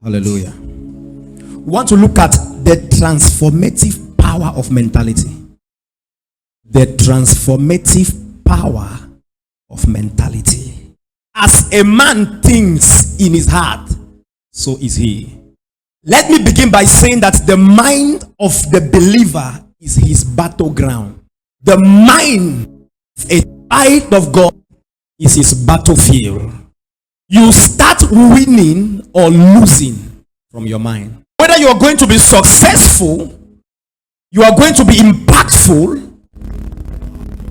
Hallelujah. We want to look at the transformative power of mentality. The transformative power of mentality. As a man thinks in his heart, so is he. Let me begin by saying that the mind of the believer is his battleground. The mind of a child of God is his battlefield. You start winning or losing from your mind. Whether you are going to be successful, you are going to be impactful,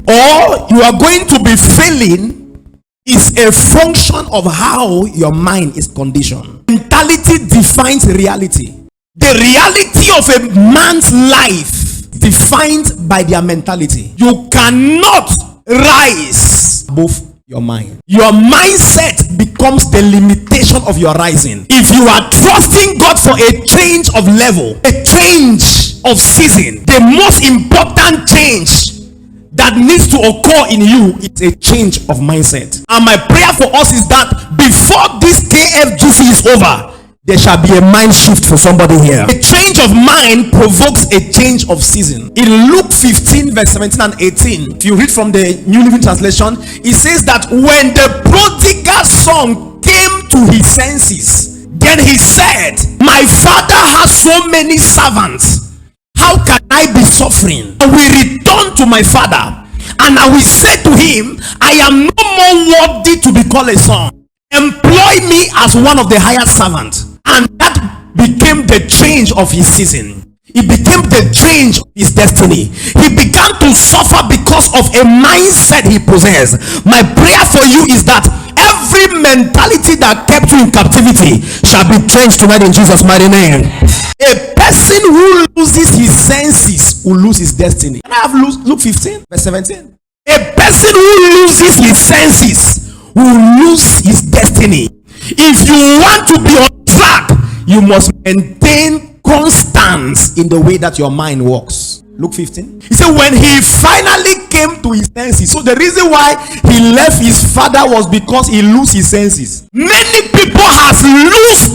or you are going to be failing, is a function of how your mind is conditioned. Mentality defines reality. The reality of a man's life is defined by their mentality. You cannot rise above your mind. Your mindset becomes the limitation of your rising. If you are trusting God for a change of level, a change of season, the most important change that needs to occur in you is a change of mindset. And my prayer for us is that before this KFGC is over, there shall be a mind shift for somebody here. A change of mind provokes a change of season. In Luke 15 verse 17 and 18, if you read from the New Living Translation, it says that when the prodigal son came to his senses, then he said, "My father has so many servants. How can I be suffering? I will return to my father, and I will say to him, I am no more worthy to be called a son. Employ me as one of the hired servants." And that became the change of his season. It became the change of his destiny. He began to suffer because of a mindset he possessed. My prayer for you is that every mentality that kept you in captivity shall be changed tonight in Jesus' mighty name. A person who loses his senses will lose his destiny. Can I have Luke 15 verse 17? A person who loses his senses will lose his destiny. If you want to be on track, you must maintain constance in the way that your mind works. Luke 15. He said when he finally came to his senses. So the reason why he left his father was because he lost his senses. Many people have lost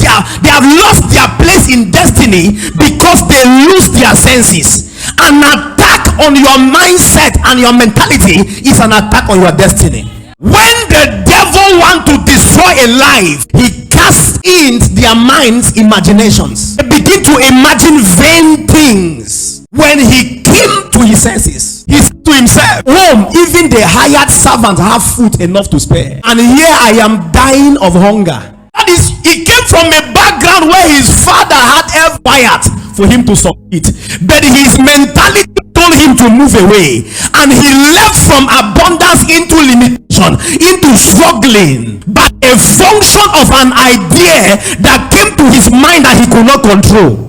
their place in destiny because they lose their senses. An attack on your mindset and your mentality is an attack on your destiny. When the devil wants to destroy a life, he casts in their minds imaginations. They begin to imagine vain things. When he came to his senses, he said to himself, "Home, even the hired servants have food enough to spare, and here I am dying of hunger." That is, he came from a background where his father had every quiet for him to submit, but his mentality told him to move away, and he left from abundance into limitation, into struggling, but a function of an idea that came to his mind that he could not control.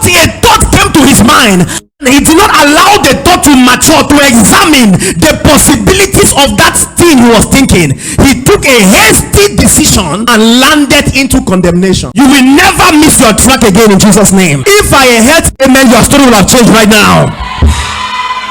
A thought came to his mind, and he did not allow the thought to mature, to examine the possibilities of that thing he was thinking. He took a hasty decision and landed into condemnation. You will never miss your track again in Jesus' name. If I heard amen, your story will have changed right now.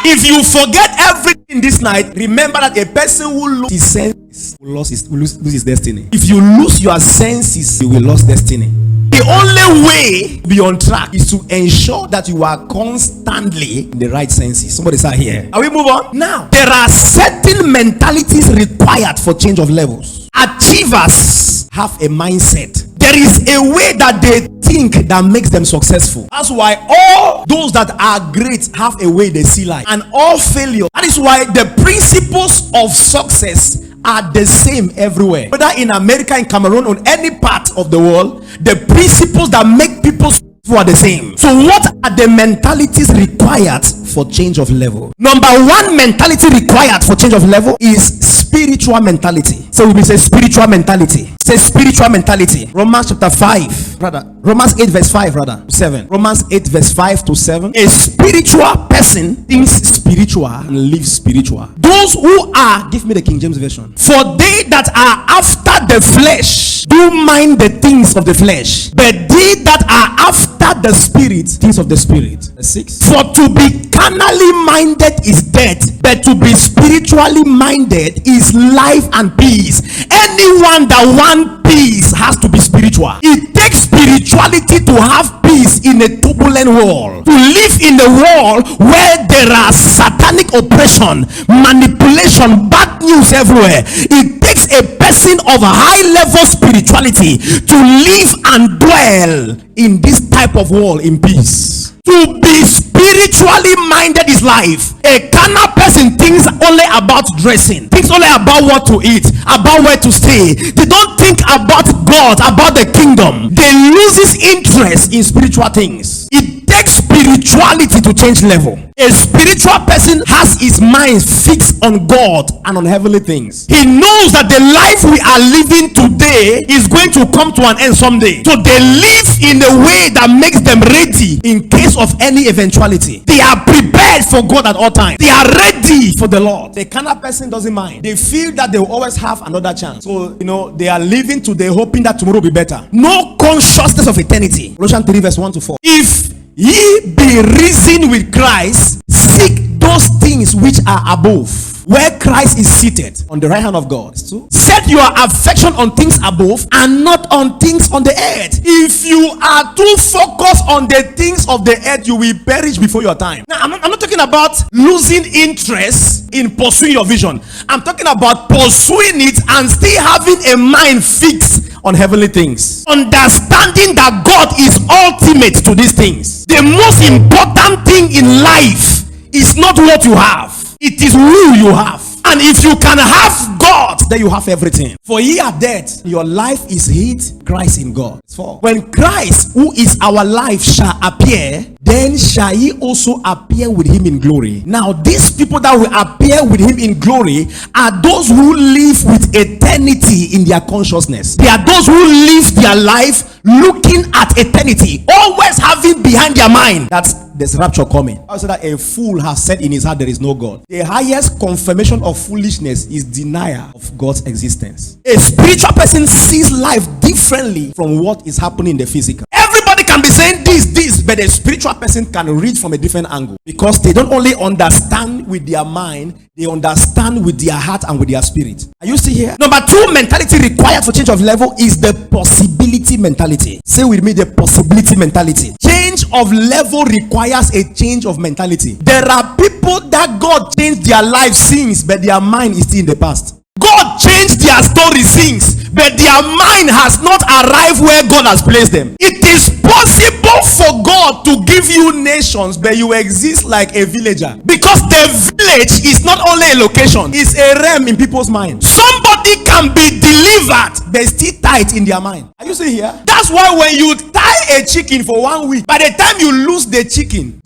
If you forget everything this night, remember that a person who loses his senses will lose his destiny. If you lose your senses, you will lose destiny. The only way to be on track is to ensure that you are constantly in the right senses. Somebody say here. Are we move on? Now, there are certain mentalities required for change of levels. Achievers have a mindset. There is a way that they think that makes them successful. That's why all those that are great have a way they see life, and all failure. That is why the principles of success are the same everywhere. Whether in America, in Cameroon, or any part of the world, the principles that make people successful are the same. So what are the mentalities required for change of level? Number one mentality required for change of level is spiritual mentality. So we say spiritual mentality. Say spiritual mentality. Romans chapter 5, brother. Romans 8 verse 5, brother. 7. Romans 8 verse 5 to 7. A spiritual person thinks spiritual and lives spiritual. Those who are, give me the King James version. For they that are after the flesh do mind the things of the flesh, but they that are after the spirit, things of the spirit. 6. For to be carnally minded is death, but to be spiritually minded is life and peace. Anyone that wants peace has to be spiritual. It takes spirituality ability to have peace in a turbulent world, to live in a world where there are satanic oppression, manipulation, bad news everywhere. It takes a person of high level spirituality to live and dwell in this type of world in peace. To be spiritually minded is life. A carnal person thinks only about dressing, thinks only about what to eat, about where to stay. They don't think about God, about the kingdom. They lose interest in spiritual things. It takes spirituality to change level. A spiritual person has his mind fixed on God and on heavenly things. He knows that the life we are living today is going to come to an end someday. So they live in a way that makes them ready in case of any eventuality. They are prepared for God at all times. They are ready for the Lord. The carnal person doesn't mind. They feel that they will always have another chance. So, they are living today hoping that tomorrow will be better. No consciousness of eternity. Colossians 3 verse 1 to 4. If ye be risen with Christ, seek those things which are above, where Christ is seated on the right hand of God. So set your affection on things above and not on things on the earth. If you are too focused on the things of the earth, you will perish before your time. Now, I'm not talking about losing interest in pursuing your vision. I'm talking about pursuing it and still having a mind fixed on heavenly things. Understanding that God is ultimate to these things. The most important thing in life is not what you have. It is who you have. And if you can have God, then you have everything. For ye are dead, your life is hid, Christ in God. For when Christ, who is our life, shall appear, then shall ye also appear with him in glory. Now these people that will appear with him in glory are those who live with eternity in their consciousness. They are those who live their life looking at eternity, always having behind their mind that there's rapture coming. I said that a fool has said in his heart there is no God. The highest confirmation of foolishness is denial of God's existence. A spiritual person sees life differently from what is happening in the physical. Everybody can be saying this, but a spiritual person can read from a different angle, because they don't only understand with their mind, they understand with their heart and with their spirit. Are you still here? Number 2 mentality required for change of level is the possibility mentality. Say with me, the possibility mentality. Change of level requires a change of mentality. There are people that God changed their life since, but their mind is still in the past. God changed their story since, but their mind has not arrived where God has placed them. It is possible for God to give you nations, but you exist like a villager, because the village is not only a location, it's a realm in people's mind. Somebody can be delivered, but still tight in their mind. Are you still here? That's why when you tie a chicken for 1 week, by the time you lose the chicken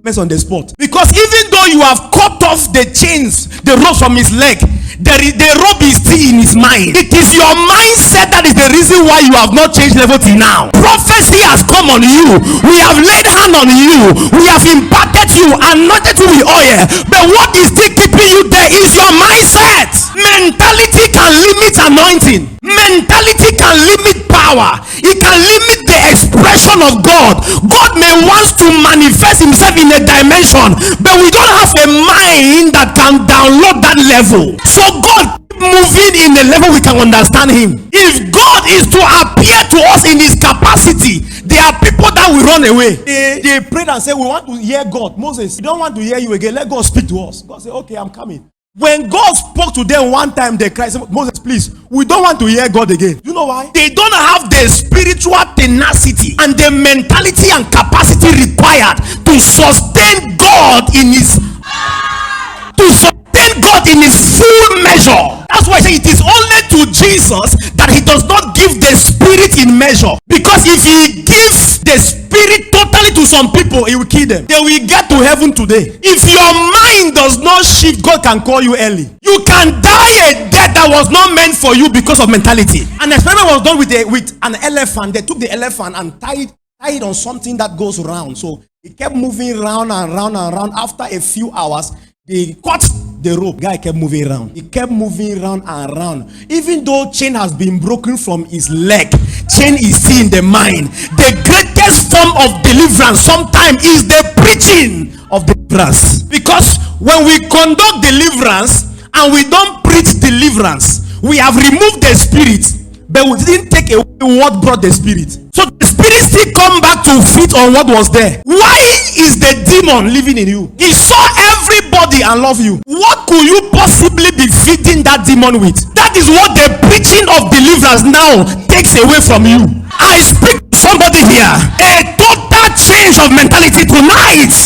mess on the spot, because even though you have cut off the chains, the rope from his leg, the rope is still in his mind. It is your mindset that is the reason why you have not changed level till now. Prophecy has come on you. We have laid hand on you. We have imparted you, anointed you with oil. But what is still keeping you there is your mindset. Mentality can limit anointing. Mentality can limit power. It can limit the expression of God. God may want to manifest himself in a dimension, but we don't have a mind that can download that level. So God moving in a level we can understand him. If God is to appear to us in his capacity, there are people that will run away. They prayed and said, we want to hear God. Moses, we don't want to hear you again. Let God speak to us. God said, okay, I'm coming. When God spoke to them one time, they cried, Moses, please, we don't want to hear God again. You know why? They don't have the spiritual tenacity and the mentality and capacity required to sustain God in his full measure. That's why I say it is only to Jesus that he does not give the spirit in measure. Because if he gives the spirit totally to some people, he will kill them. They will get to heaven today. If your mind does not shift, God can call you early. You can die a death that was not meant for you because of mentality. An experiment was done with an elephant. They took the elephant and tied on something that goes around. So it kept moving round and round and round. After a few hours, they cut the rope. Guy kept moving around. He kept moving round and round. Even though chain has been broken from his leg, chain is still in the mind. The greatest form of deliverance sometimes is the preaching of deliverance. Because when we conduct deliverance and we don't preach deliverance, we have removed the spirit, but we didn't take away what brought the spirit. So the spirit still come to fit on what was there. Why is the demon living in you? He saw everybody and love you. What could you possibly be feeding that demon with? That is what the preaching of deliverance now takes away from you. I speak to somebody here. A total change of mentality tonight.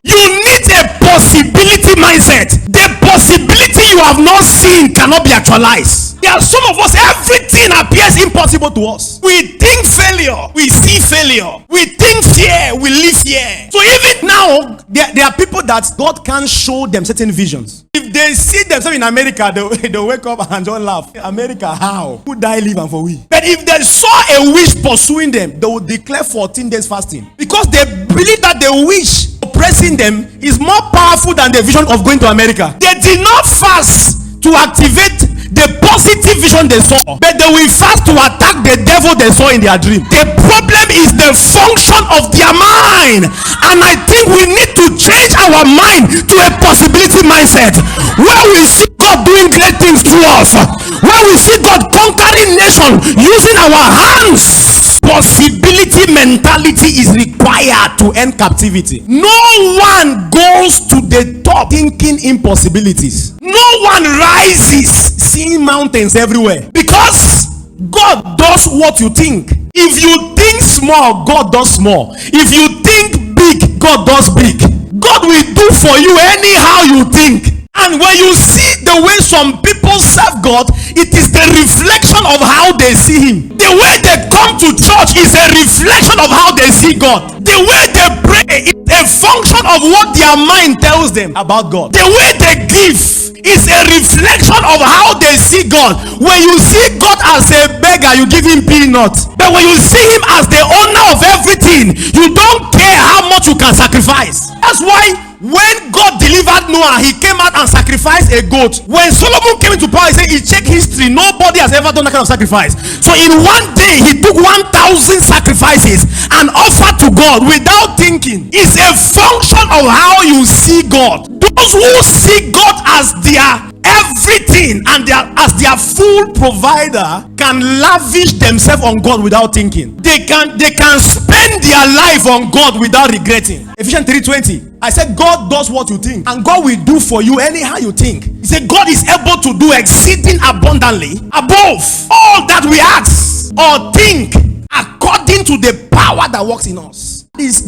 You need a possibility mindset. The possibility you have not seen cannot be actualized. There are some of us, everything appears impossible to us. We think failure, we see failure. We think fear, we live fear. So even now, there are people that God can't show them certain visions. If they see themselves in America, they wake up and don't laugh. America, how? Who die, live, and for we? But if they saw a wish pursuing them, they would declare 14 days fasting. Because they believe that the wish oppressing them is more powerful than the vision of going to America. They did not fast to activate the positive vision they saw, but they will fast to attack the devil they saw in their dream. The problem is the function of their mind, and I think we need to change our mind to a possibility mindset where we see God doing great things through us, where we see God conquering nations using our hands. Possibility mentality is required to end captivity. No one goes to the top thinking impossibilities. No one rises seeing mountains everywhere, because God does what you think. If you think small, God does small. If you think big, God does big. God will do for you anyhow you think. And when you see the way some people serve God, it is the reflection of how they see Him. The way they come to church is a reflection of how they see God. The way they pray is a function of what their mind tells them about God. The way they give is a reflection of how they see God. When you see God as a beggar, you give Him peanuts. But when you see Him as the owner of everything, you don't care how much you can sacrifice. That's why when God delivered Noah, He came out and sacrificed a goat. When Solomon came into power, he said, he checked history, nobody has ever done that kind of sacrifice. So in one day, he took 1,000 sacrifices and offered to God without thinking. It's a function of how you see God. Those who see God as their everything and as their full provider can lavish themselves on God without thinking. They can spend their life on God without regretting. Ephesians 3:20. I said God does what you think, and God will do for you anyhow you think. He said God is able to do exceeding abundantly above all that we ask or think, according to the power that works in us.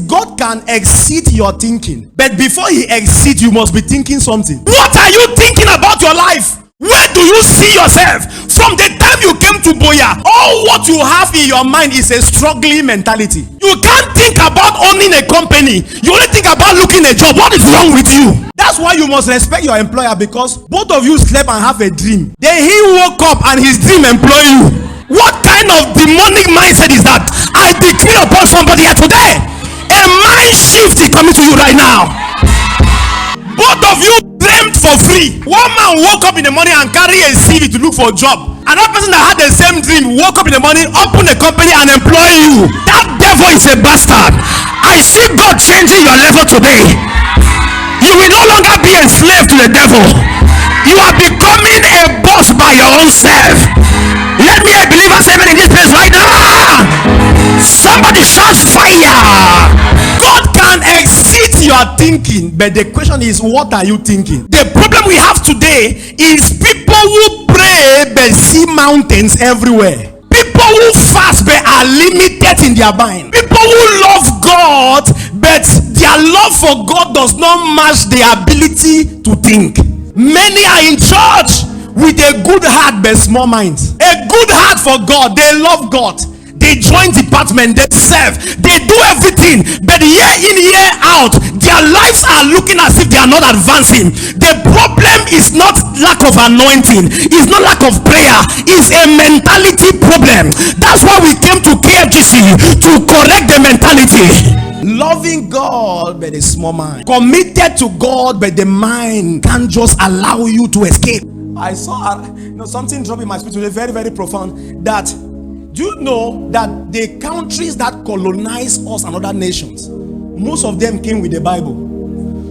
God can exceed your thinking, but before He exceeds, you must be thinking something. What are you thinking about your life? Where do you see yourself? From the time you came to Boya, all what you have in your mind is a struggling mentality. You can't think about owning a company. You only think about looking a job. What is wrong with you? That's why you must respect your employer, because both of you slept and have a dream. Then he woke up and his dream employ you. What kind of demonic mindset is that? I decree upon somebody here today, a mind shift is coming to you right now. Both of you dreamed for free. One man woke up in the morning and carry a CV to look for a job. Another person that had the same dream woke up in the morning, open a company and employ you. That devil is a bastard. I see God changing your level today. You will no longer be a slave to the devil. You are becoming a boss by your own self. Let me a believer say amen in this place right now. Somebody shout fire. God can exceed your thinking, but the question is, what are you thinking? The problem we have today is people who pray but see mountains everywhere. People who fast but are limited in their mind. People who love God but their love for God does not match their ability to think. Many are in church with a good heart but small minds. A good heart for God, they love God. They join department, they serve, they do everything, but year in, year out, their lives are looking as if they are not advancing. The problem is not lack of anointing, it's not lack of prayer, it's a mentality problem. That's why we came to KFGC, to correct the mentality. Loving God but a small mind, committed to God but the mind can't just allow you to escape. I saw something drop in my spirit today, very, very profound, that do you know that the countries that colonize us and other nations, most of them came with the Bible?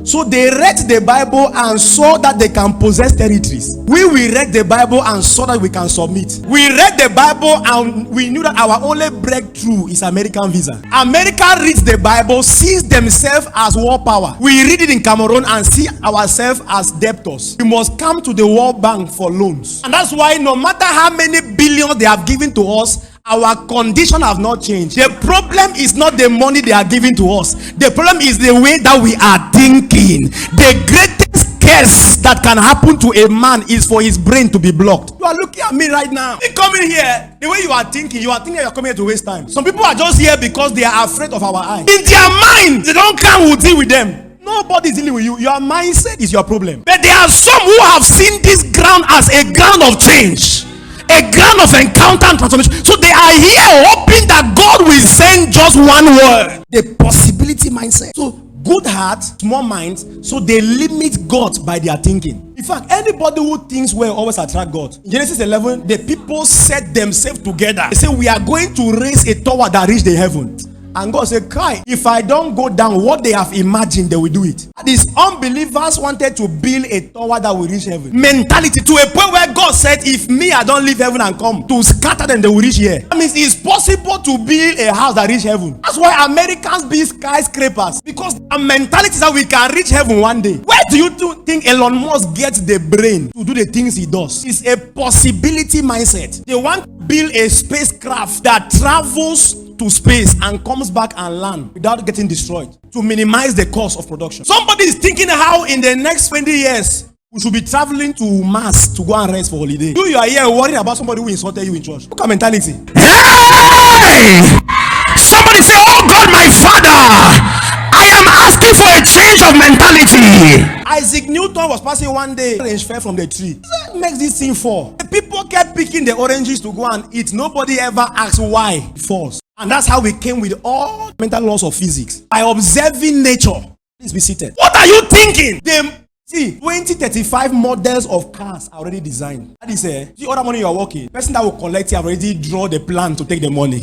So they read the Bible and saw that they can possess territories. We read the Bible and saw that we can submit. We read the Bible and we knew that our only breakthrough is American visa. America reads the Bible, sees themselves as world power. We read it in Cameroon and see ourselves as debtors. We must come to the World Bank for loans. And that's why no matter how many billions they have given to us, our condition has not changed. The problem is not the money they are giving to us. The problem is the way that we are thinking. The greatest curse that can happen to a man is for his brain to be blocked. You are looking at me right now. You coming here, the way you are thinking you are coming here to waste time. Some people are just here because they are afraid of our eyes. In their mind, they don't come, we'll deal with them. Nobody is dealing with you. Your mindset is your problem. But there are some who have seen this ground as a ground of change, a ground of encounter and transformation. So they are here hoping that God will send just one word. The possibility mindset. So good heart, small minds, so they limit God by their thinking. In fact, anybody who thinks well always attract God. In Genesis 11, the people set themselves together. They say, we are going to raise a tower that reach the heaven. And God said, "Kai, if I don't go down, what they have imagined, they will do it." These unbelievers wanted to build a tower that will reach heaven. Mentality to a point where God said, if me, I don't leave heaven and come to scatter them, they will reach here. That means it's possible to build a house that reach heaven. That's why Americans build skyscrapers, because our mentality is that we can reach heaven one day. Where do you think Elon Musk gets the brain to do the things he does? It's a possibility mindset. They want to build a spacecraft that travels to space and comes back and land without getting destroyed, to minimize the cost of production. Somebody is thinking how in the next 20 years we should be traveling to Mars to go and rest for holiday. You are here worrying about somebody who insulted you in church. Look at mentality. Hey! Somebody say, "Oh God, my Father, I am asking for a change of mentality." Isaac Newton was passing one day, orange fell from the tree. What makes this thing fall? The people kept picking the oranges to go and eat. Nobody ever asked why it falls. And that's how we came with all mental laws of physics. By observing nature. Please be seated. What are you thinking? 2035 models of cars are already designed. That is the other money you are working. The person that will collect it already draw the plan to take the money.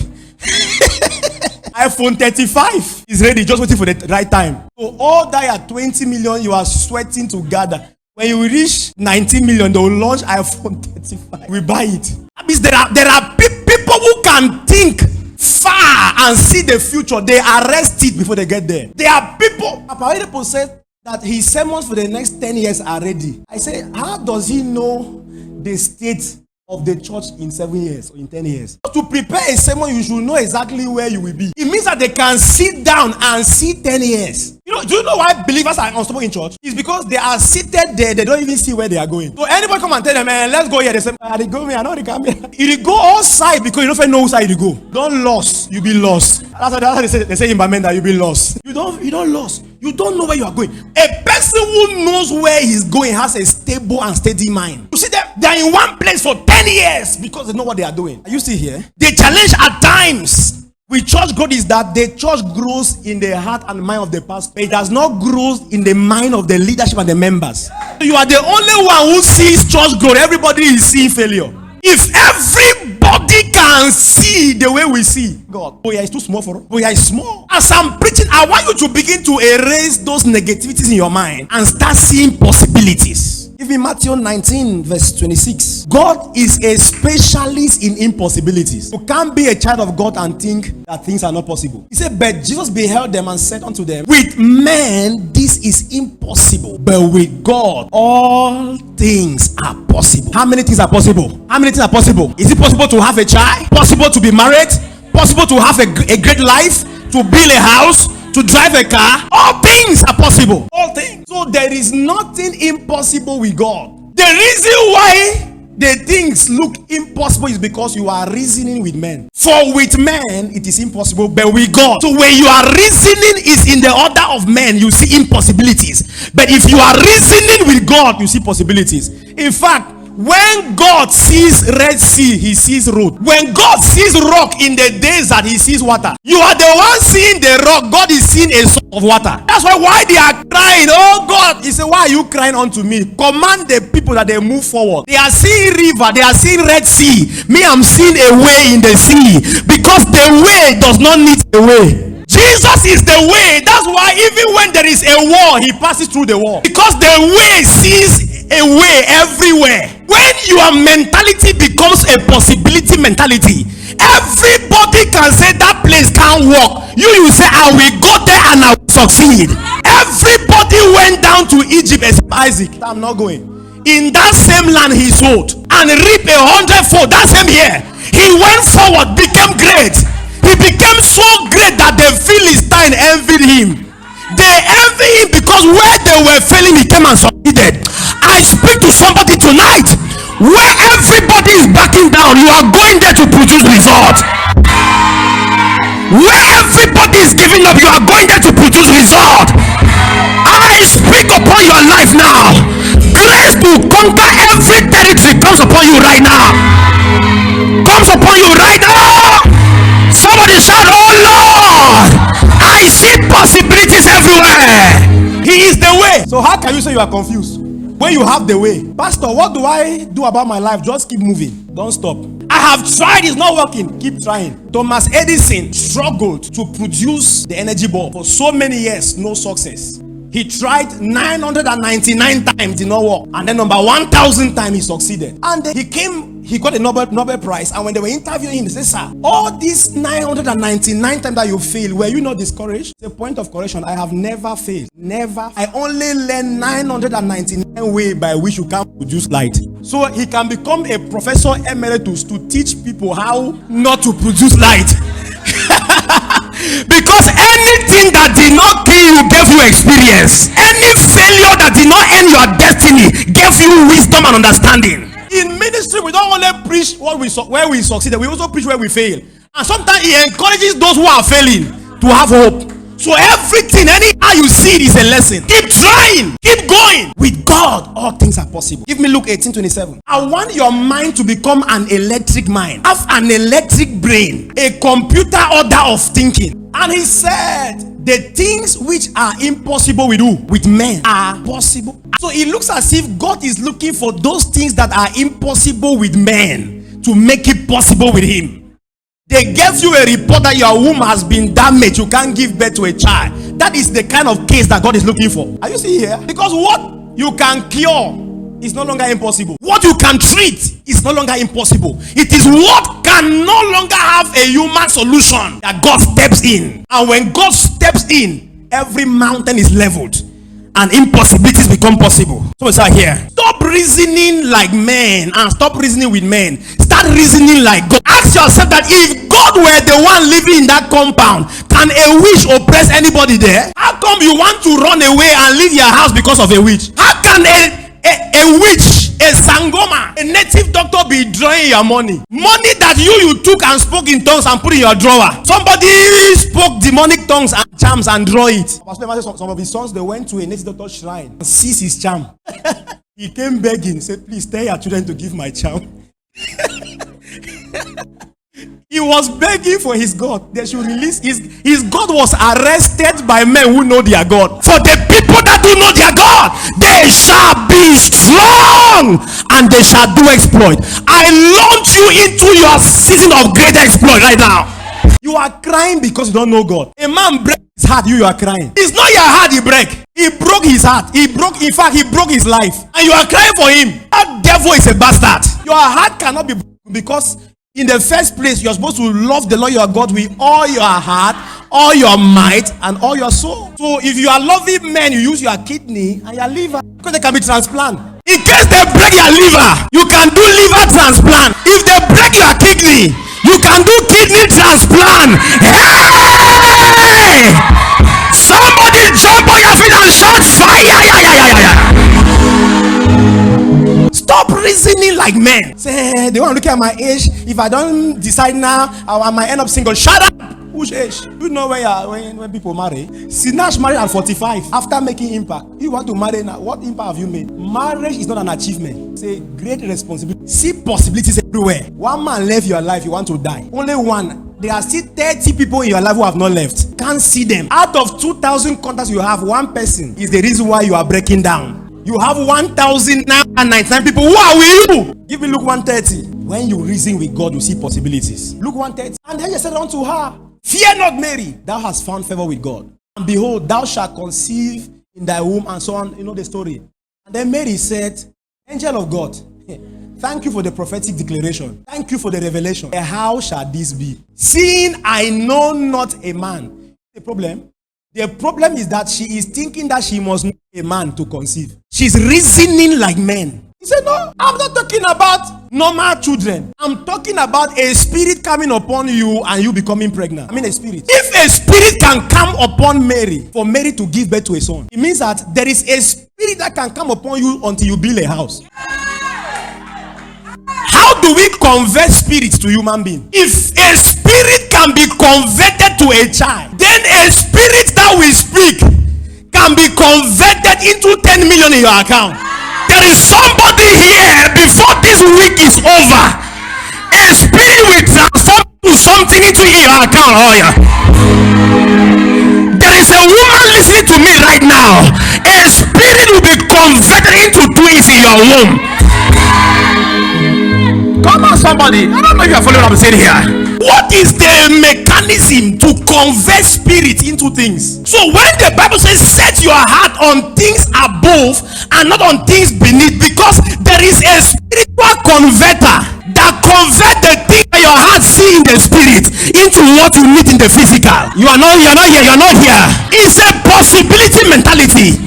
iPhone 35 is ready, just waiting for the right time. So all that at 20 million you are sweating to gather. When you reach 19 million, they will launch iPhone 35. We buy it. That means there are people who can think far and see the future. They arrest it before they get there. There are people. Papa said that his sermons for the next 10 years are ready. I say, how does he know the state of the church in 7 years or in 10 years? To prepare a sermon, you should know exactly where you will be. It means that they can sit down and see 10 years. Do you know why believers are unstable in church? It's because they are seated there, they don't even see where they are going. So anybody come and tell them, "Man, let's go here," they say, "They go me, I know they come here." You go outside because you don't know whose side you go. Don't lost, you be lost. That's what they say in Bamenda, you be lost. You don't lost. You don't know where you are going. A person who knows where he's going has a stable and steady mind. You see that they are in one place for 10 years because they know what they are doing. Are you still here? The challenge at times with church growth is that the church grows in the heart and mind of the pastor. It does not grow in the mind of the leadership and the members. You are the only one who sees church growth. Everybody is seeing failure. If everybody can see the way we see God, oh yeah, it's too small for us. Oh yeah, it's small. As I'm preaching, I want you to begin to erase those negativities in your mind and start seeing possibilities. Give me Matthew 19 verse 26. God is a specialist in impossibilities. You can't be a child of God and think that things are not possible. He said, "But Jesus beheld them and said unto them, with men this is impossible, but with God all things are possible." How many things are possible? How many things are possible? Is it possible to have a child? Possible to be married? Possible to have a great life? To build a house? To drive a car? All things are possible. All things. So there is nothing impossible with God. The reason why the things look impossible is because you are reasoning with men. For with men it is impossible, but with God. So when you are reasoning is in the order of men, you see impossibilities. But if you are reasoning with God, you see possibilities. In fact, when God sees Red Sea, he sees road. When God sees rock in the desert, he sees water. You are the one seeing the rock. God is seeing a source of water. That's why they are crying, "Oh God." He said, "Why are you crying unto me? Command the people that they move forward." They are seeing river. They are seeing Red Sea. Me, I'm seeing a way in the sea, because the way does not need a way. Jesus is the way. That's why even when there is a war, he passes through the war. Because the way sees a way everywhere. When your mentality becomes a possibility mentality, everybody can say that place can't work. You say, I will go there and I will succeed. Everybody went down to Egypt except Isaac. I'm not going. In that same land he sowed and reaped 100-fold. That same year, he went forward, became great. He became so great that the Philistines envied him. They envied him because where they were failing, he came and succeeded. I speak to somebody tonight. Where everybody is backing down, you are going there to produce results. Where everybody is giving up, you are going there to produce results. I speak upon your life now. Grace to conquer every territory comes upon you right now. Comes upon you right now. Somebody shout, oh Lord, I see possibilities everywhere. He is the way. So how can you say you are confused when you have the way? Pastor, what do I do about my life? Just keep moving. Don't stop. I have tried, it's not working. Keep trying. Thomas Edison struggled to produce the energy bulb for so many years, no success. He tried 999 times, did not work. And then number 1,000 times he succeeded. And then he got a Nobel Prize. And when they were interviewing him, they said, sir, all these 999 times that you failed, were you not discouraged? The point of correction, I have never failed. Never. I only learned 999 ways by which you can produce light. So he can become a professor emeritus to teach people how not to produce light. Because anything that did not kill you gave you experience. Any failure that did not end your destiny gave you wisdom and understanding. In ministry, we don't only preach where we succeeded, we also preach where we fail. And sometimes he encourages those who are failing to have hope. So everything, anyhow you see it, is a lesson. Keep trying, keep going. With God, all things are possible. Give me Luke 18:27. I want your mind to become an electric mind. Have an electric brain, a computer order of thinking. And he said, the things which are impossible with men are possible. So it looks as if God is looking for those things that are impossible with men to make it possible with him. They gave you a report that your womb has been damaged. You can't give birth to a child. That is the kind of case that God is looking for. Are you seeing here? Because what you can cure is no longer impossible. What you can treat is no longer impossible. It is what can no longer have a human solution that God steps in. And when God steps in, every mountain is leveled and impossibilities become possible. So it's out here. Stop reasoning like men and stop reasoning with men. Start reasoning like God. Ask yourself that if God were the one living in that compound, can a witch oppress anybody there? How come you want to run away and leave your house because of a witch? How can a witch, a sangoma, a native doctor be drawing your money? Money that you took and spoke in tongues and put in your drawer. Somebody spoke demonic tongues and charms and draw it. Some of his sons, they went to a native doctor's shrine and seized his charm. He came begging, said, please tell your children to give my charm. He was begging for his God. They should release his God was arrested by men who know their God. For the people that do know their God, they shall be strong and they shall do exploit. I launch you into your season of great exploit right now. You are crying because you don't know God. A man breaks his heart, you are crying. It's not your heart he break. He broke his heart. He broke his life. And you are crying for him. That devil is a bastard. Your heart cannot be broken because in the first place, you're supposed to love the Lord your God with all your heart, all your might, and all your soul. So if you are loving men, you use your kidney and your liver because they can be transplanted. In case they break your liver, you can do liver transplant. If they break your kidney, you can do kidney transplant. Hey! Somebody jump on your feet and shout fire! Stop reasoning like men. Say, they want to look at my age. If I don't decide now, I might end up single. Shut up! Which age? You know when people marry? Sinach married at 45 after making impact. You want to marry now? What impact have you made? Marriage is not an achievement. It's a great responsibility. See possibilities everywhere. One man left your life, you want to die. Only one. There are still 30 people in your life who have not left. Can't see them. Out of 2,000 contacts you have, one person is the reason why you are breaking down. You have 1,999 people. Who are you? Give me Luke 130. When you reason with God, you see possibilities. Luke 130. And then you said unto her, Fear not, Mary, thou hast found favor with God. And behold, thou shalt conceive in thy womb, and so on. You know the story. And then Mary said, Angel of God, thank you for the prophetic declaration. Thank you for the revelation. How shall this be? Seeing I know not a man. The problem is that she is thinking that she must know a man to conceive. She's reasoning like men. He said, no, I'm not talking about normal children. I'm talking about a spirit coming upon you and you becoming pregnant. I mean a spirit. If a spirit can come upon Mary, for Mary to give birth to a son, it means that there is a spirit that can come upon you until you build a house. How do we convert spirits to human beings? If a spirit can be converted to a child, then a spirit that will speak can be converted into 10 million in your account. There is somebody here before this week is over. A spirit will transform to something into your account. Oh yeah. There is a woman listening to me right now. A spirit will be converted into twins in your womb. Come on, somebody. I don't know if you are following what I'm saying here. What is the mechanism to convert spirit into things? So when the Bible says set your heart on things above and not on things beneath, because there is a spiritual converter that convert the thing that your heart see in the spirit into what you need in the physical. You're not here. It's a possibility mentality.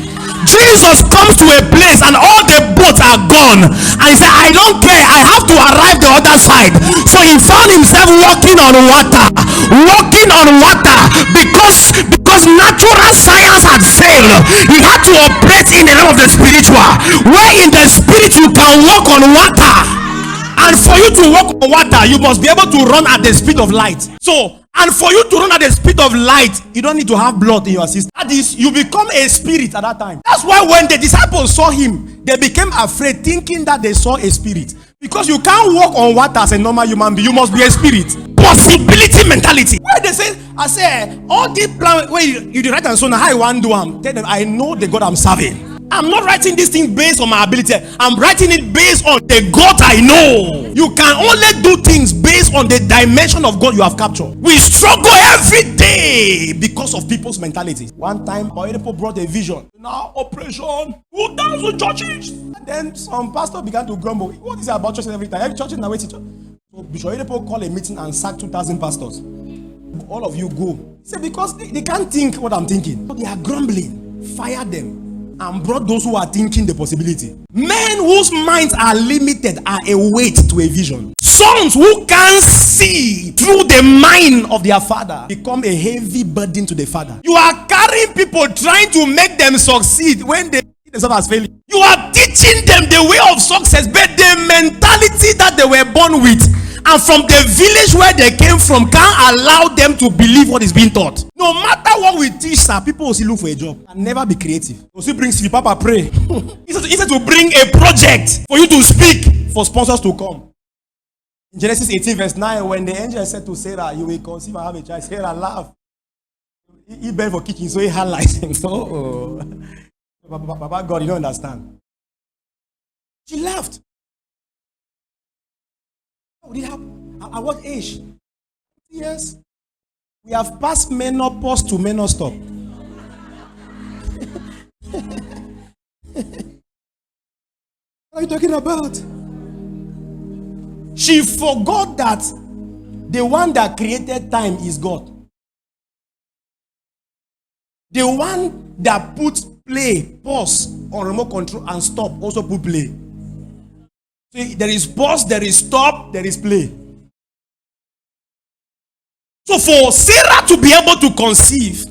Jesus comes to a place and all the boats are gone, and he said, I don't care, I have to arrive the other side. So he found himself walking on water because natural science had failed. He had to operate in the realm of the spiritual, where in the spirit you can walk on water. And for you to walk on water, you must be able to run at the speed of light. And for you to run at the speed of light, you don't need to have blood in your system. That is, you become a spirit at that time. That's why when the disciples saw him, they became afraid, thinking that they saw a spirit. Because you can't walk on water as a normal human being. You must be a spirit. Possibility mentality. Where they say, I say, all the plan where you write and so now how you want to do them. Tell them, I know the God I'm serving. I'm not writing this thing based on my ability. I'm writing it based on the God I know. You can only do things based on the dimension of God you have captured. We struggle every day because of people's mentalities. One time, people brought a vision. Now, operation 2,000 churches. And then some pastor began to grumble. What is it about churches every time? Every church is now waiting. So Bishop Oyedepo call a meeting and sack 2,000 pastors. All of you go. He said, because they can't think what I'm thinking. So they are grumbling. Fire them. And brought those who are thinking the possibility. Men whose minds are limited are a weight to a vision. Sons who can't see through the mind of their father become a heavy burden to the father. You are carrying people trying to make them succeed when they see themselves as failing. You are teaching them the way of success, but the mentality that they were born with and from the village where they came from can't allow them to believe what is being taught. No matter what we teach, sir, people will still look for a job and never be creative. Will still bring CV, Papa pray. He said to bring a project for you to speak, for sponsors to come. In Genesis 18 verse 9, when the angel said to Sarah, you will conceive and have a child, Sarah laughed. He bent for kitchen, so he had license. Oh, Papa God, you don't understand. She laughed. At what age? Yes. We have passed menopause to menostop. What are you talking about? She forgot that the one that created time is God. The one that put play, pause on remote control and stop also put play. So there is pause, there is stop, there is play. So for Sarah to be able to conceive,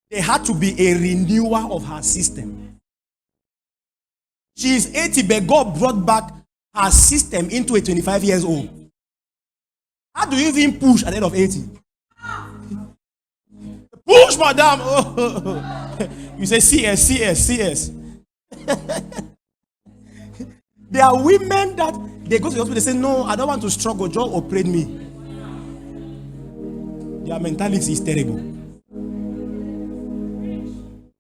there had to be a renewal of her system. She is 80, but God brought back her system into a 25 years old. How do you even push at the end of 80? Push, madam. Oh. You say CS. There are women that they go to the hospital, they say, no, I don't want to struggle, just operate me. Their mentality is terrible.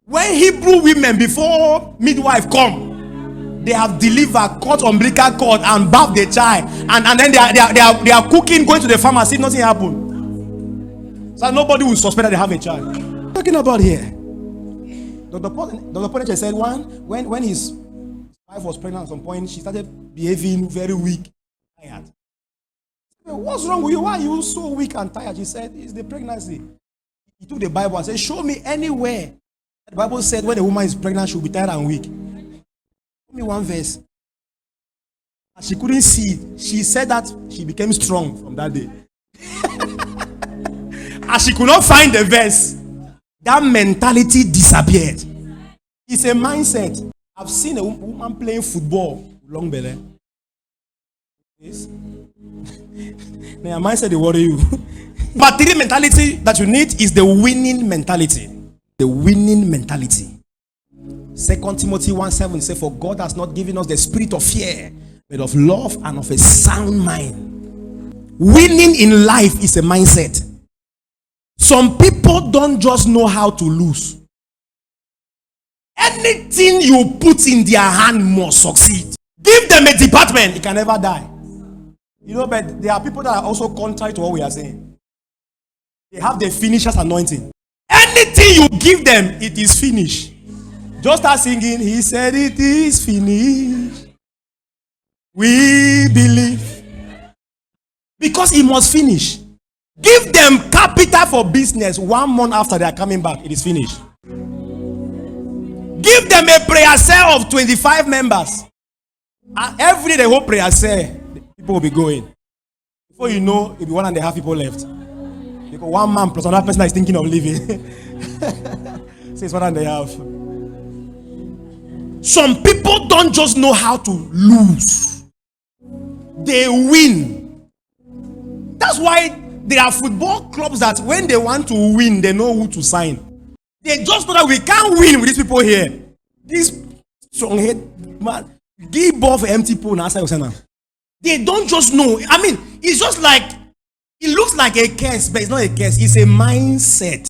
When Hebrew women before midwife come, they have delivered, cut umbilical cord and bathed the child, and then they are cooking, going to the pharmacy, nothing happened. So nobody will suspect that they have a child. Talking about here. Dr. Poneche said when his wife was pregnant at some point, she started behaving very weak, tired. What's wrong with you? Why are you so weak and tired? She said, it's the pregnancy. He took the Bible and said, show me anywhere. The Bible said when a woman is pregnant, she'll be tired and weak. Show me one verse. And she couldn't see it. She said that she became strong from that day. And she could not find the verse. That mentality disappeared. It's a mindset. I've seen a woman playing football with long belly. Yes. Now your mindset will worry you. But the mentality that you need is the winning mentality. The winning mentality. 2 Timothy 1:7 says, for God has not given us the spirit of fear, but of love and of a sound mind. Winning in life is a mindset. Some people don't just know how to lose. Anything you put in their hand must succeed. Give them a department, it can never die. You know, but there are people that are also contrary to what we are saying. They have the finisher's anointing. Anything you give them, it is finished. Just start singing, he said it is finished. We believe. Because it must finish. Give them capital for business 1 month after they are coming back. It is finished. Give them a prayer cell of 25 members. And every day the whole prayer cell, people will be going. Before you know, it'll be 1.5 people left. Because 1 man plus another person that is thinking of leaving. So it's 1.5. Some people don't just know how to lose. They win. That's why there are football clubs that when they want to win, they know who to sign. They just know that we can't win with these people here. This strong head man, give ball for empty pole now. They don't just know. I mean, it's just like, it looks like a curse, but it's not a curse. It's a mindset.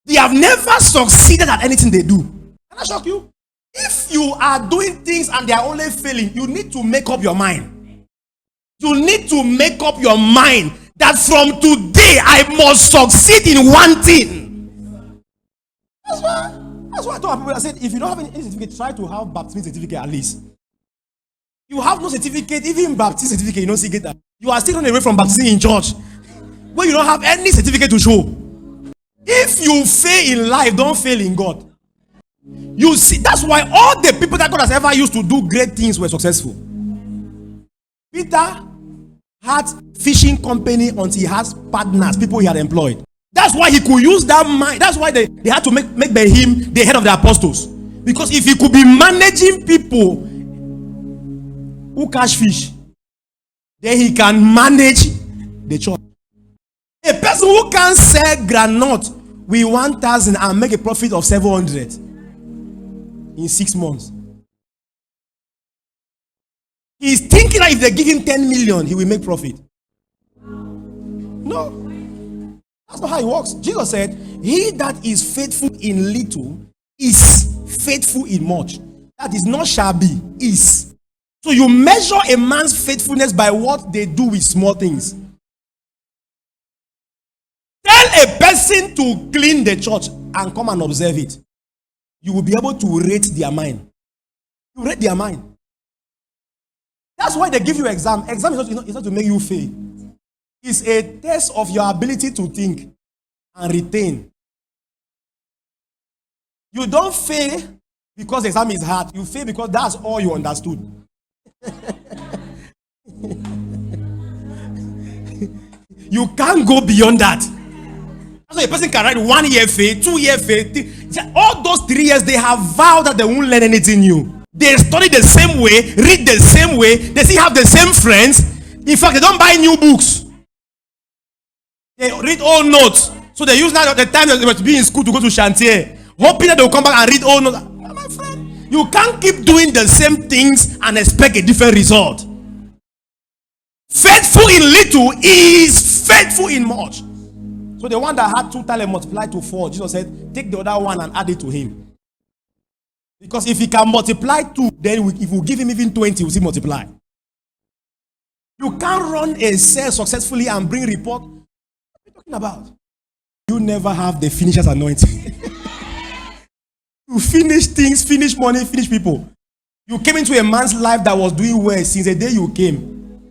They have never succeeded at anything they do. Can I shock you? If you are doing things and they are only failing, you need to make up your mind. You need to make up your mind that from today I must succeed in one thing. That's why I told people, I said, if you don't have any certificate, try to have baptism certificate at least. You have no certificate, even baptism certificate, you don't see that. You are still running away from baptism in church, where you don't have any certificate to show. If you fail in life, don't fail in God. You see, that's why all the people that God has ever used to do great things were successful. Peter had fishing company until he has partners, people he had employed. That's why he could use that mind. That's why they had to make him the head of the apostles. Because if he could be managing people who catch fish, then he can manage the church. A person who can sell granite with 1,000 and make a profit of 700 in 6 months. He's thinking that if they give him 10 million, he will make profit. No. That's not how it works. Jesus said, he that is faithful in little is faithful in much. That is not shall be, is. So you measure a man's faithfulness by what they do with small things. Tell a person to clean the church and come and observe it. You will be able to rate their mind. You rate their mind. That's why they give you exam. Exam is not to make you fail. It's a test of your ability to think and retain. You don't fail because the exam is hard. You fail because that's all you understood. You can't go beyond that. That's why a person can write 1 year fail, 2 year fail. All those 3 years, they have vowed that they won't learn anything new. They study the same way, read the same way, they still have the same friends. In fact, they don't buy new books. They read old notes. So they use now the time that they were to be in school to go to chantier, hoping that they will come back and read old notes. My friend, you can't keep doing the same things and expect a different result. Faithful in little is faithful in much. So the one that had 2 talents multiplied to 4, Jesus said, take the other one and add it to him. Because if he can multiply 2, then if we give him even 20, he will still multiply. You can't run a sale successfully and bring report. What are you talking about? you never have the finisher's anointing? You finish things, finish money, finish people. You came into a man's life that was doing well since the day you came.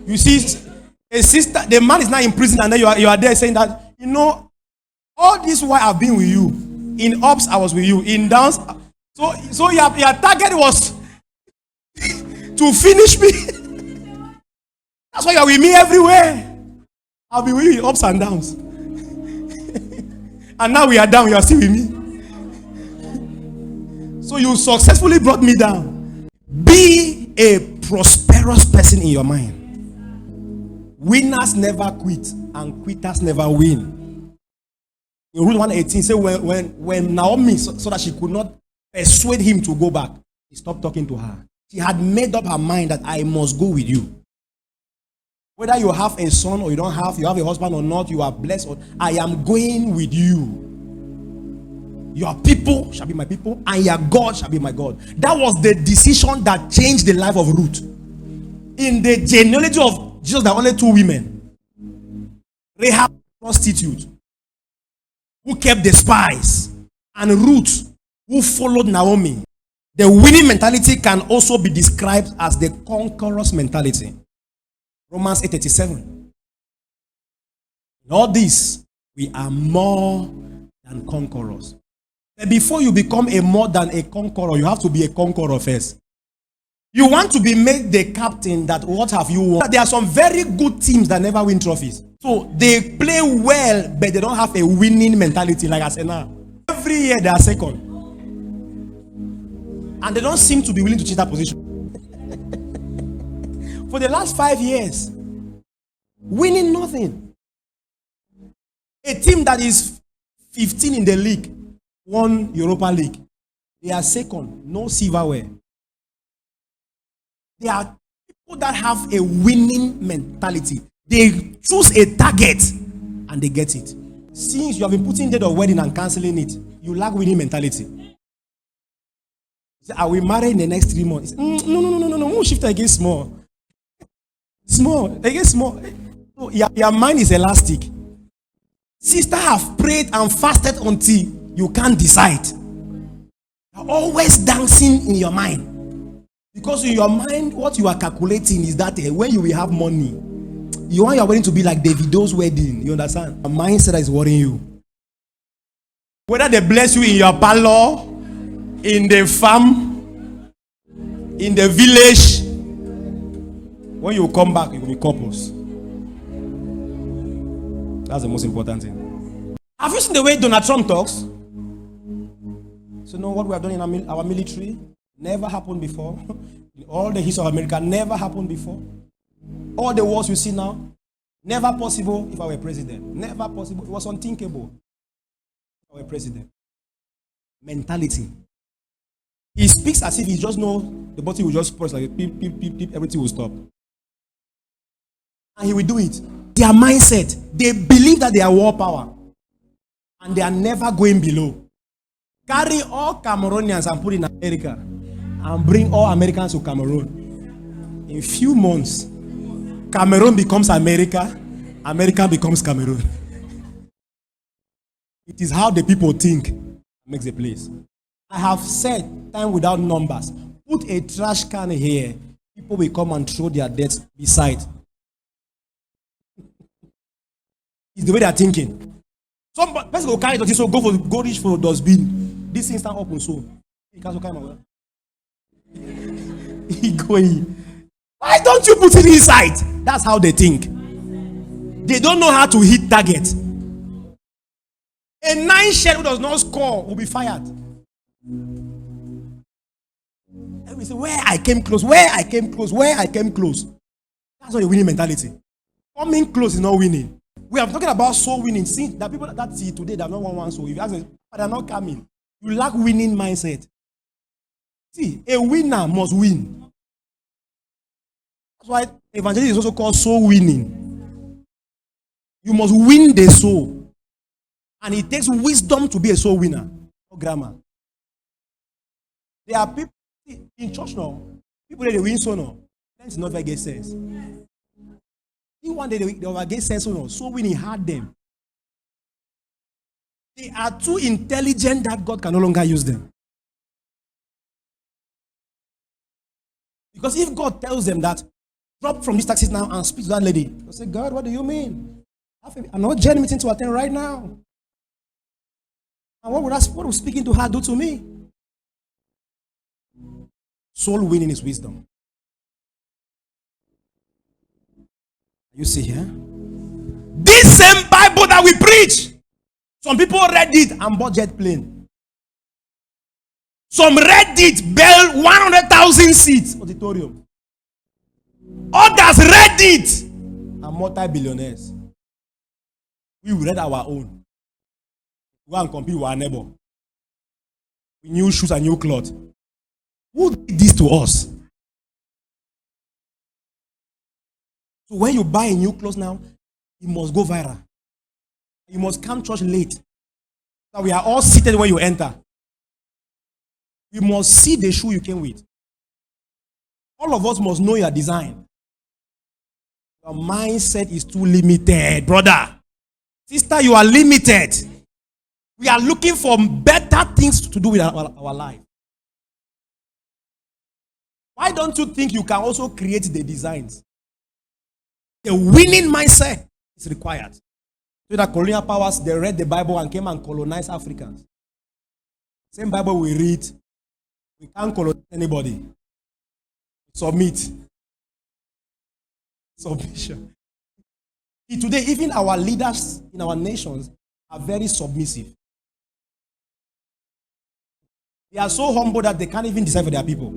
You see, a sister, the man is now in prison, and then you are there saying that, all this while I've been with you. In ups, I was with you. In downs, so your target was to finish me. That's why you are with me everywhere. I'll be with you in ups and downs. And now we are down, you are still with me. So you successfully brought me down. Be a prosperous person in your mind. Winners never quit, and quitters never win. In Rule 118, say when Naomi, so that she could not persuade him to go back, he stopped talking to her. She had made up her mind that I must go with you. Whether you have a son or you don't have, you have a husband or not, you are blessed, or I am going with you. Your people shall be my people, and your God shall be my God. That was the decision that changed the life of Ruth. In the genealogy of Jesus, there are only two women. Rahab, prostitute, who kept the spies, and Ruth, who followed Naomi. The winning mentality can also be described as the conqueror's mentality. Romans 8:37. In all this, we are more than conquerors. But before you become a more than a conqueror, you have to be a conqueror first. You want to be made the captain. That what have you won? There are some very good teams that never win trophies. So they play well, but they don't have a winning mentality like Arsenal. Every year they are second. And they don't seem to be willing to change that position. For the last 5 years, winning nothing. A team that is 15 in the league, won Europa League. They are second, no silverware. There are people that have a winning mentality. They choose a target and they get it. Since you have been putting date of wedding and canceling it, you lack winning mentality. Are we married in the next 3 months? No. We'll shift again small. Again small. So your mind is elastic. Sister have prayed and fasted until you can't decide. You're always dancing in your mind. Because in your mind, what you are calculating is that when you will have money, you want your wedding to be like Davido's wedding. You understand? A mindset is worrying you. Whether they bless you in your parlor, in the farm, in the village, when you come back, you will be couples. That's the most important thing. Have you seen the way Donald Trump talks? So, what we have done in our military never happened before. In all the history of America, never happened before. All the wars you see now, never possible if I were president. Never possible. It was unthinkable if I were president. Mentality. He speaks as if he just knows the button will just press like beep, beep, beep, beep, everything will stop. And he will do it. Their mindset, they believe that they are war power. And they are never going below. Carry all Cameroonians and put in America. And bring all Americans to Cameroon. In few months, Cameroon becomes America. America becomes Cameroon. It is how the people think makes the place. I have said time without numbers. Put a trash can here. People will come and throw their debts beside. It's the way they are thinking. Some person will carry it, so go reach for dustbin. This thing stand open so. He can't come. He going. Why don't you put it inside? That's how they think. They don't know how to hit target. A 9 shell who does not score will be fired. And we say, where I came close. That's not a winning mentality. Coming close is not winning. We are talking about soul winning. See, the people that see today, they have not won one soul. If you ask them, but they are not coming. You lack winning mindset. See, a winner must win. That's why evangelism is also called soul winning. You must win the soul. And it takes wisdom to be a soul winner. No grammar. There are people in church now. People that they win so now. Let's not get sense. One day they will get sense so now. So winning hard them. They are too intelligent that God can no longer use them. Because if God tells them that, drop from this taxi now and speak to that lady, they'll say, God, what do you mean? I'm not journey meeting to attend right now. And what would speaking to her do to me? Soul winning is wisdom. You see here? This same Bible that we preach, some people read it and bought jet plane. Some read it, built 100,000 seats auditorium. Others read it and multi-billionaires. We read our own. We go and compete with our neighbor. We new shoes and new clothes. Who did this to us? So when you buy a new clothes now, it must go viral. You must come church late. So we are all seated when you enter. We must see the shoe you came with. All of us must know your design. Your mindset is too limited, brother. Sister, you are limited. We are looking for better things to do with our life. Why don't you think you can also create the designs? The winning mindset is required. So that colonial powers, they read the Bible and came and colonized Africans. Same Bible we read, we can't colonize anybody. Submit. Submission. Today, even our leaders in our nations are very submissive. They are so humble that they can't even decide for their people.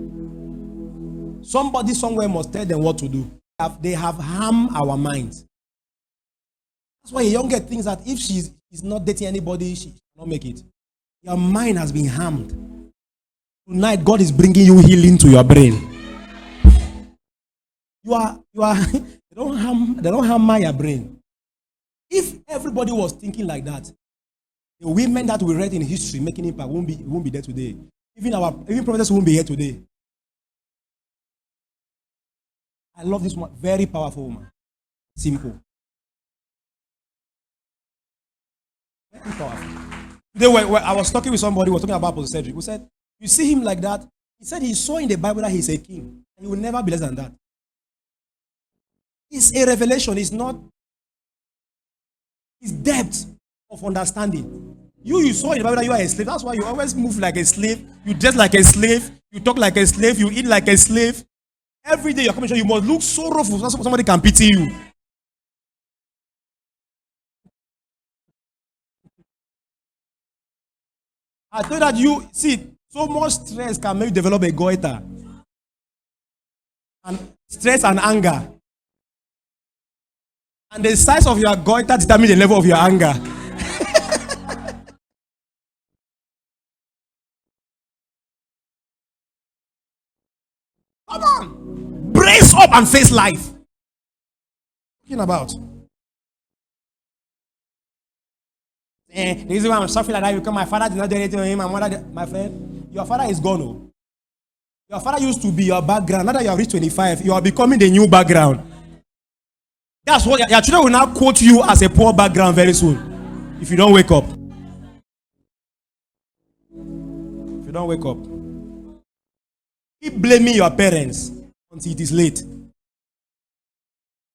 Somebody somewhere must tell them what to do. They have harmed our minds. That's why a young girl thinks that if she's not dating anybody, she cannot make it. Your mind has been harmed. Tonight, God is bringing you healing to your brain. They don't harm your brain. If everybody was thinking like that, the women that we read in history making impact won't be there today. Even prophets won't be here today. I love this one. Very powerful woman. Simple. Very powerful. Today, when I was talking with somebody who was talking about Apostle Cedric, who said, you see him like that? He said he saw in the Bible that he's a king. And he will never be less than that. It's a revelation. It's not. It's depth of understanding. You saw in the Bible that you are a slave. That's why you always move like a slave. You dress like a slave. You talk like a slave. You eat like a slave. Every day you're coming to church, you must look sorrowful so somebody can pity you. I tell that you see, so much stress can make you develop a goiter. And stress and anger. And the size of your goiter determines the level of your anger. Come on. Brace up and face life. Talking about. The reason why I'm suffering like that because my father did not do anything to him. My friend, your father is gone. Oh. Your father used to be your background. Now that you have reached 25, you are becoming the new background. That's what your children will now quote you as a poor background very soon. If you don't wake up. If you don't wake up. Keep blaming your parents until it is late.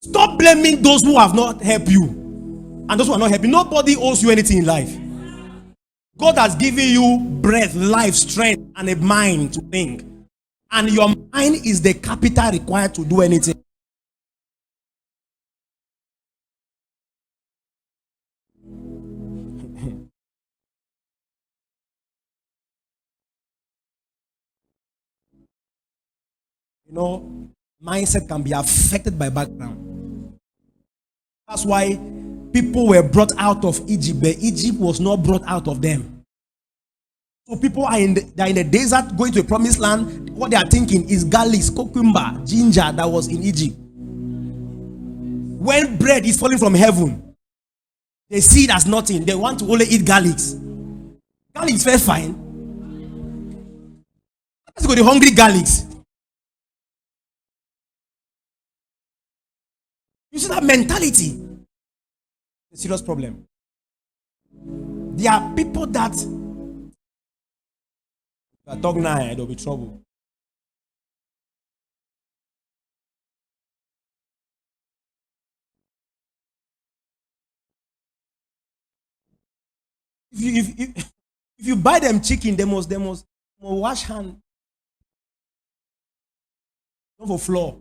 Stop blaming those who have not helped you. And those who are not helping. Nobody owes you anything in life. God has given you breath, life, strength, and a mind to think. And your mind is the capital required to do anything. You know, mindset can be affected by background. That's why people were brought out of Egypt, but Egypt was not brought out of them. So people are in the desert going to a promised land. What they are thinking is garlic, cucumber, ginger that was in Egypt. When bread is falling from heaven, they see it as nothing. They want to only eat garlics. Garlic is very fine. Let's go to hungry garlics. You see that mentality? A serious problem. There are people that if I talk now, there'll be trouble. If you buy them chicken, they must wash hand. Not for floor.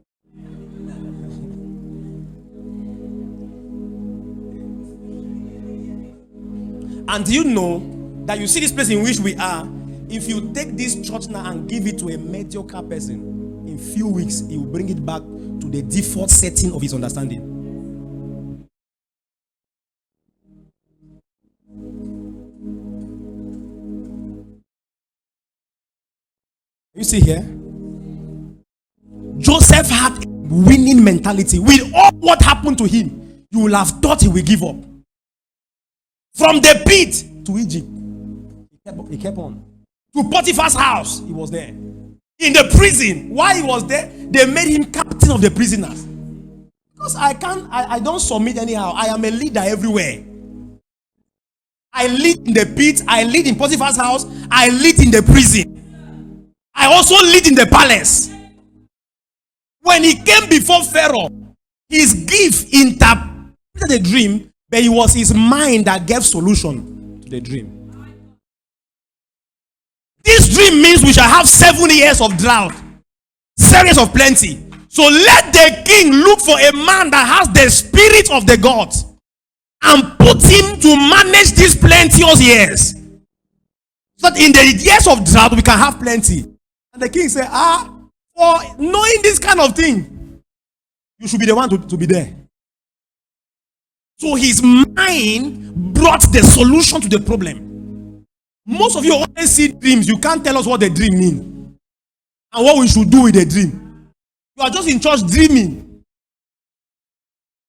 And do you know that you see this place in which we are? If you take this church now and give it to a mediocre person, in few weeks he will bring it back to the default setting of his understanding. You see here, Joseph had a winning mentality. With all what happened to him, you will have thought he will give up. From the pit to Egypt, he kept on. To Potiphar's house, he was there. In the prison, while he was there, they made him captain of the prisoners. Because I don't submit anyhow. I am a leader everywhere. I lead in the pit, I lead in Potiphar's house, I lead in the prison. I also lead in the palace. When he came before Pharaoh, his gift interpreted the dream, but it was his mind that gave solution to the dream. This dream means we shall have 7 years of drought, 7 years of plenty. So let the king look for a man that has the spirit of the gods and put him to manage these plenteous years. So that in the years of drought we can have plenty. And the king said, for knowing this kind of thing, you should be the one to be there. So his mind brought the solution to the problem. Most of you always see dreams. You can't tell us what the dream means and what we should do with the dream. You are just in church dreaming.